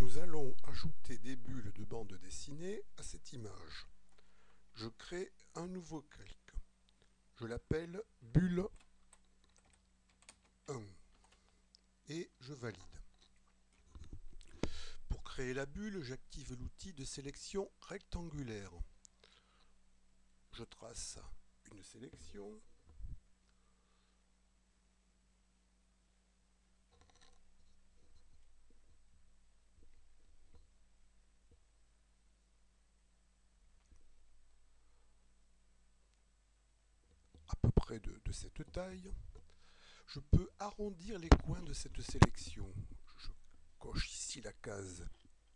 Nous allons ajouter des bulles de bande dessinée à cette image. Je crée un nouveau calque. Je l'appelle bulle 1 et je valide. Pour créer la bulle, j'active l'outil de sélection rectangulaire. Je trace une sélection. À peu près de cette taille. Je peux arrondir les coins de cette sélection. Je coche ici la case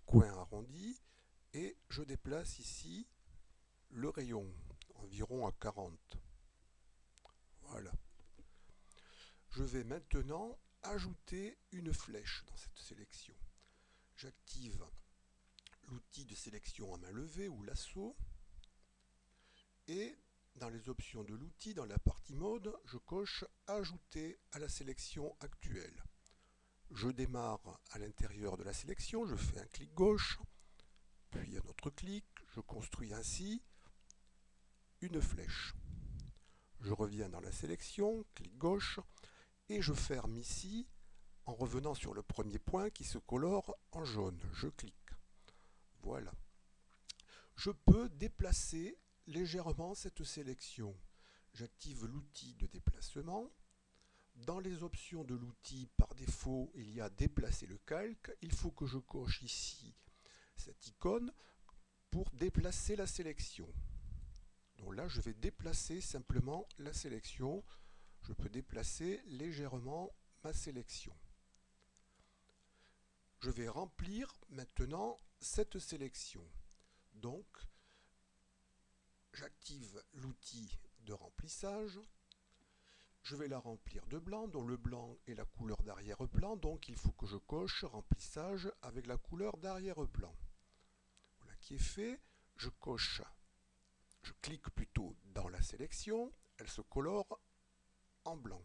coin arrondi et je déplace ici le rayon, environ à 40. Voilà. Je vais maintenant ajouter une flèche dans cette sélection. J'active l'outil de sélection à main levée ou lasso et dans les options de l'outil, dans la partie mode, je coche ajouter à la sélection actuelle. Je démarre à l'intérieur de la sélection, je fais un clic gauche, puis un autre clic, je construis ainsi une flèche. Je reviens dans la sélection, clic gauche, et je ferme ici en revenant sur le premier point qui se colore en jaune. Je clique. Voilà. Je peux déplacer légèrement cette sélection. J'active l'outil de déplacement. Dans les options de l'outil, par défaut, il y a déplacer le calque. Il faut que je coche ici cette icône pour déplacer la sélection. Donc là, je vais déplacer simplement la sélection. Je peux déplacer légèrement ma sélection. Je vais remplir maintenant cette sélection. Donc, j'active l'outil de remplissage. Je vais la remplir de blanc, dont le blanc est la couleur d'arrière-plan, donc il faut que je coche remplissage avec la couleur d'arrière-plan. Voilà qui est fait. Je clique plutôt dans la sélection, elle se colore en blanc.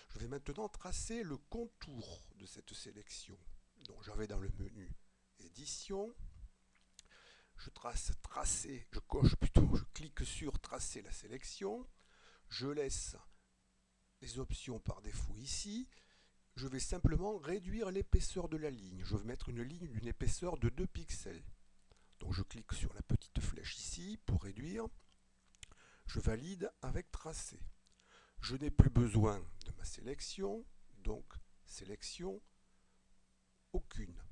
Je vais maintenant tracer le contour de cette sélection. Donc j'avais dans le menu édition, je clique sur tracer la sélection, je laisse les options par défaut ici, je vais simplement réduire l'épaisseur de la ligne. Je vais mettre une ligne d'une épaisseur de 2 pixels. Donc je clique sur la petite flèche ici pour réduire. Je valide avec tracer. Je n'ai plus besoin de ma sélection, donc sélection aucune.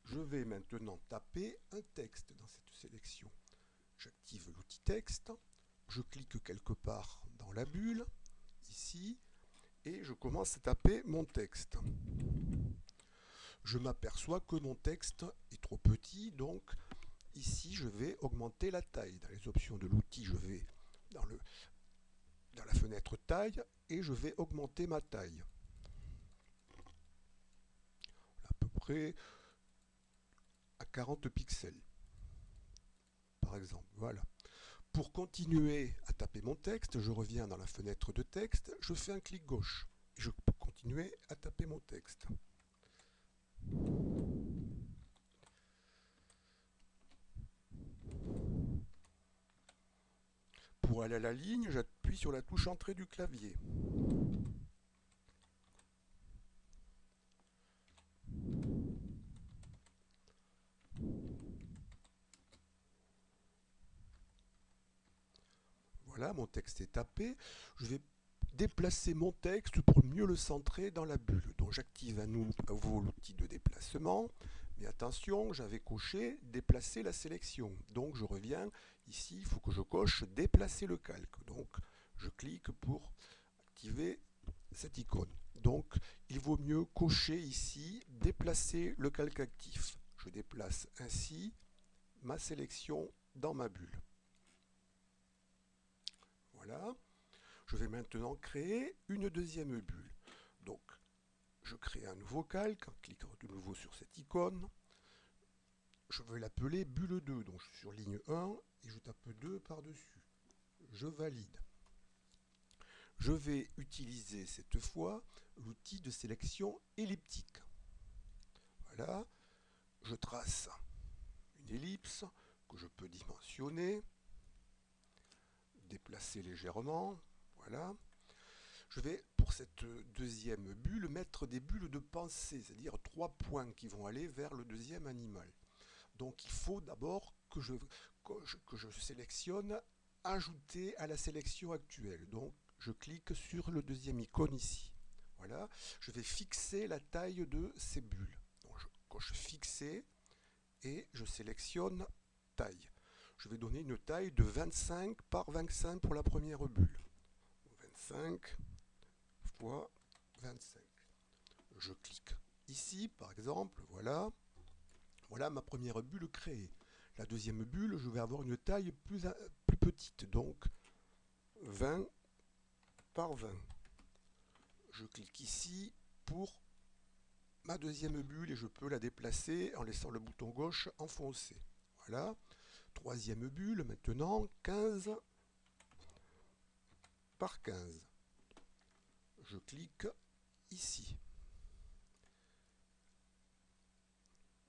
Je vais maintenant taper un texte dans cette sélection. J'active l'outil texte, je clique quelque part dans la bulle, ici, et je commence à taper mon texte. Je m'aperçois que mon texte est trop petit, donc ici je vais augmenter la taille. Dans les options de l'outil, je vais dans la fenêtre taille et je vais augmenter ma taille. À peu près à 40 pixels, par exemple. Voilà. Pour continuer à taper mon texte, je reviens dans la fenêtre de texte, je fais un clic gauche et je peux continuer à taper mon texte. Pour aller à la ligne, j'appuie sur la touche entrée du clavier. Voilà, mon texte est tapé. Je vais déplacer mon texte pour mieux le centrer dans la bulle. Donc j'active à nouveau l'outil de déplacement. Mais attention, j'avais coché déplacer la sélection. Donc je reviens ici, il faut que je coche déplacer le calque. Donc je clique pour activer cette icône. Donc il vaut mieux cocher ici déplacer le calque actif. Je déplace ainsi ma sélection dans ma bulle. Voilà. Je vais maintenant créer une deuxième bulle. Donc, je crée un nouveau calque en cliquant de nouveau sur cette icône. Je vais l'appeler bulle 2. Donc, je suis sur ligne 1 et je tape 2 par-dessus. Je valide. Je vais utiliser cette fois l'outil de sélection elliptique. Voilà. je trace une ellipse que je peux dimensionner, déplacer légèrement, voilà. Je vais, pour cette deuxième bulle, mettre des bulles de pensée, c'est-à-dire 3 points qui vont aller vers le deuxième animal. Donc il faut d'abord que je sélectionne ajouter à la sélection actuelle. Donc je clique sur le deuxième icône ici. Voilà, je vais fixer la taille de ces bulles. Donc je coche fixer et je sélectionne taille. Je vais donner une taille de 25 par 25 pour la première bulle. 25 fois 25. Je clique ici par exemple, voilà. Voilà ma première bulle créée. La deuxième bulle, je vais avoir une taille plus petite, donc 20 par 20. Je clique ici pour ma deuxième bulle et je peux la déplacer en laissant le bouton gauche enfoncé. Voilà. Troisième bulle, maintenant 15 par 15. Je clique ici.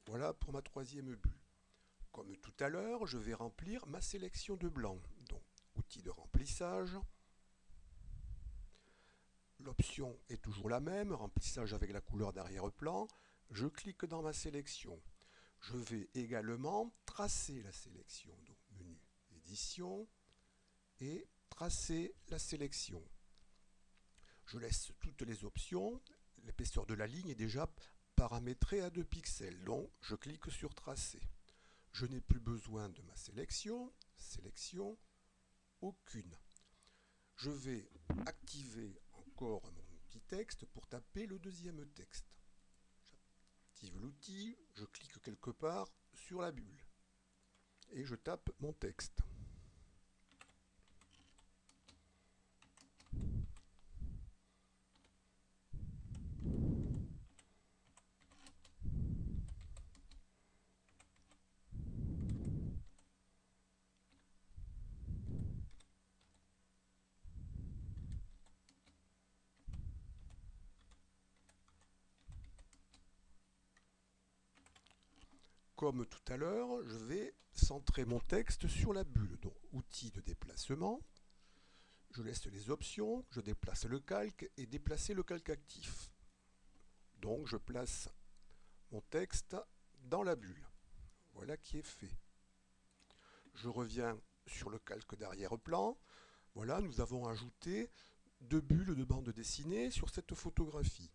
Voilà pour ma troisième bulle. Comme tout à l'heure, je vais remplir ma sélection de blanc. Donc, outil de remplissage. L'option est toujours la même, remplissage avec la couleur d'arrière-plan. Je clique dans ma sélection. Je vais également tracer la sélection. Donc, menu édition et tracer la sélection. Je laisse toutes les options. L'épaisseur de la ligne est déjà paramétrée à 2 pixels. Donc, je clique sur tracer. Je n'ai plus besoin de ma sélection. Sélection, aucune. Je vais activer encore mon outil texte pour taper le deuxième texte. J'active l'outil, je clique quelque part sur la bulle et je tape mon texte. Comme tout à l'heure, je vais centrer mon texte sur la bulle. Donc, outil de déplacement. Je laisse les options, je déplace le calque et déplacer le calque actif. Donc, je place mon texte dans la bulle. Voilà qui est fait. Je reviens sur le calque d'arrière-plan. Voilà, nous avons ajouté 2 bulles de bande dessinée sur cette photographie.